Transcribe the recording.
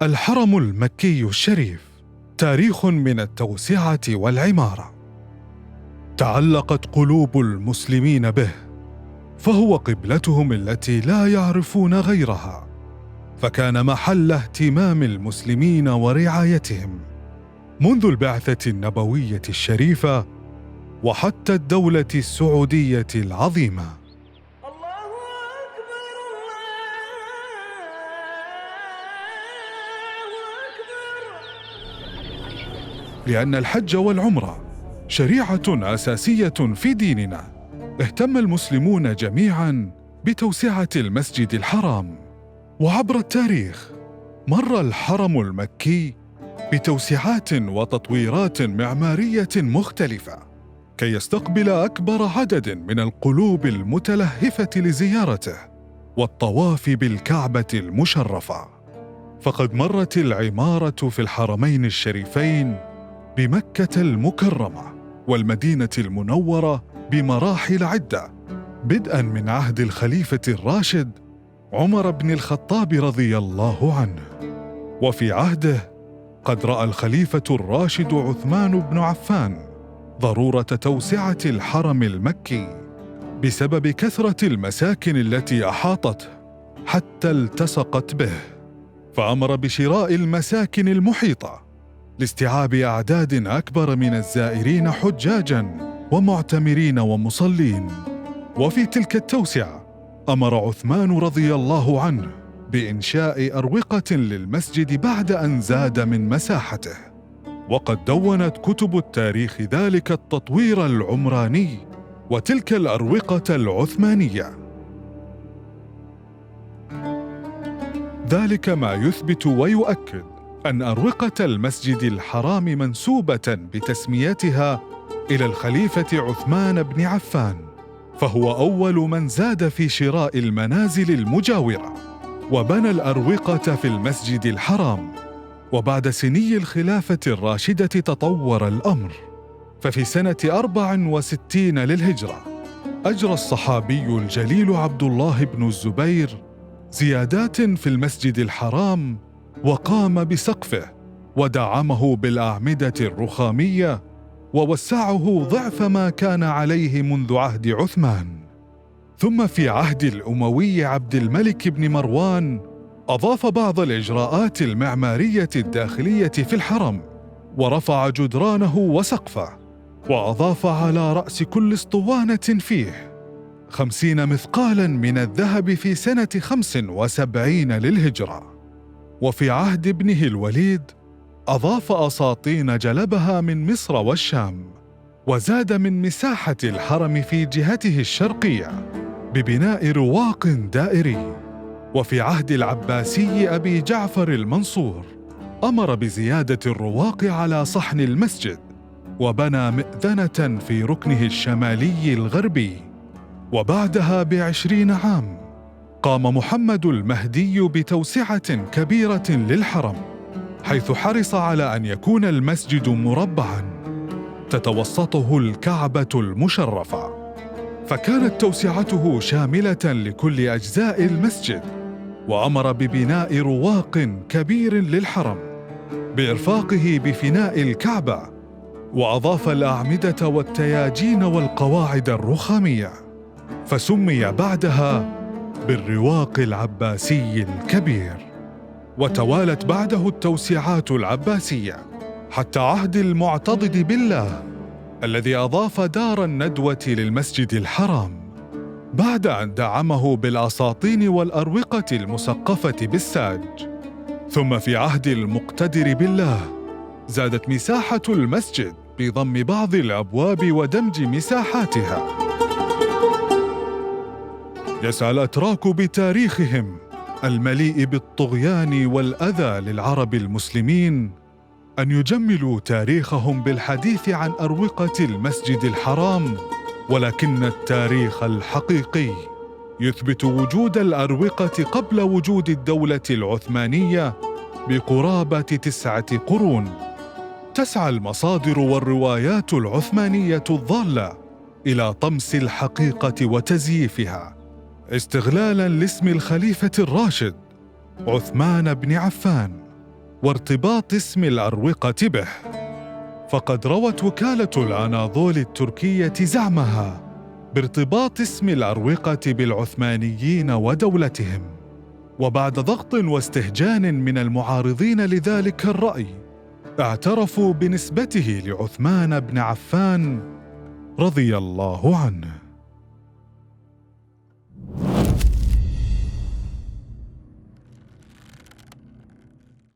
الحرم المكي الشريف تاريخ من التوسعة والعمارة. تعلقت قلوب المسلمين به، فهو قبلتهم التي لا يعرفون غيرها، فكان محل اهتمام المسلمين ورعايتهم منذ البعثة النبوية الشريفة وحتى الدولة السعودية العظيمة. لأن الحج والعمرة شريعة أساسية في ديننا، اهتم المسلمون جميعاً بتوسعة المسجد الحرام. وعبر التاريخ مر الحرم المكي بتوسعات وتطويرات معمارية مختلفة كي يستقبل أكبر عدد من القلوب المتلهفة لزيارته والطواف بالكعبة المشرفة. فقد مرت العمارة في الحرمين الشريفين بمكة المكرمة والمدينة المنورة بمراحل عدة، بدءاً من عهد الخليفة الراشد عمر بن الخطاب رضي الله عنه. وفي عهده قد رأى الخليفة الراشد عثمان بن عفان ضرورة توسعة الحرم المكي بسبب كثرة المساكن التي أحاطته حتى التصقت به، فأمر بشراء المساكن المحيطة لاستيعاب أعداد أكبر من الزائرين حجاجاً ومعتمرين ومصلين. وفي تلك التوسعة أمر عثمان رضي الله عنه بإنشاء أروقة للمسجد بعد أن زاد من مساحته، وقد دونت كتب التاريخ ذلك التطوير العمراني وتلك الأروقة العثمانية. ذلك ما يثبت ويؤكد أن أروقة المسجد الحرام منسوبة بتسميتها إلى الخليفة عثمان بن عفان، فهو أول من زاد في شراء المنازل المجاورة وبنى الأروقة في المسجد الحرام. وبعد سني الخلافة الراشدة تطور الأمر، ففي سنة 64 للهجرة أجرى الصحابي الجليل عبد الله بن الزبير زيادات في المسجد الحرام وقام بسقفه ودعمه بالأعمدة الرخامية ووسعه ضعف ما كان عليه منذ عهد عثمان. ثم في عهد الأموي عبد الملك بن مروان أضاف بعض الإجراءات المعمارية الداخلية في الحرم ورفع جدرانه وسقفه، وأضاف على رأس كل اسطوانة فيه 50 مثقالاً من الذهب في سنة 75 للهجرة. وفي عهد ابنه الوليد أضاف أساطين جلبها من مصر والشام، وزاد من مساحة الحرم في جهته الشرقية ببناء رواق دائري. وفي عهد العباسي أبي جعفر المنصور أمر بزيادة الرواق على صحن المسجد وبنى مئذنة في ركنه الشمالي الغربي. وبعدها ب20 عام قام محمد المهدي بتوسعة كبيرة للحرم، حيث حرص على أن يكون المسجد مربعاً تتوسطه الكعبة المشرفة، فكانت توسعته شاملة لكل أجزاء المسجد، وأمر ببناء رواق كبير للحرم بإرفاقه بفناء الكعبة، وأضاف الأعمدة والتياجين والقواعد الرخامية، فسمي بعدها بالرواق العباسي الكبير. وتوالت بعده التوسعات العباسية حتى عهد المعتضد بالله الذي أضاف دار الندوة للمسجد الحرام بعد أن دعمه بالأساطين والأروقة المسقفة بالساج. ثم في عهد المقتدر بالله زادت مساحة المسجد بضم بعض الأبواب ودمج مساحاتها. يسعى الأتراك بتاريخهم المليء بالطغيان والأذى للعرب المسلمين أن يجملوا تاريخهم بالحديث عن أروقة المسجد الحرام، ولكن التاريخ الحقيقي يثبت وجود الأروقة قبل وجود الدولة العثمانية بقرابة 9 قرون. تسعى المصادر والروايات العثمانية الضالة إلى طمس الحقيقة وتزييفها استغلالاً لاسم الخليفة الراشد عثمان بن عفان وارتباط اسم الأروقة به، فقد روت وكالة الأناضول التركية زعمها بارتباط اسم الأروقة بالعثمانيين ودولتهم. وبعد ضغط واستهجان من المعارضين لذلك الرأي، اعترفوا بنسبته لعثمان بن عفان رضي الله عنه.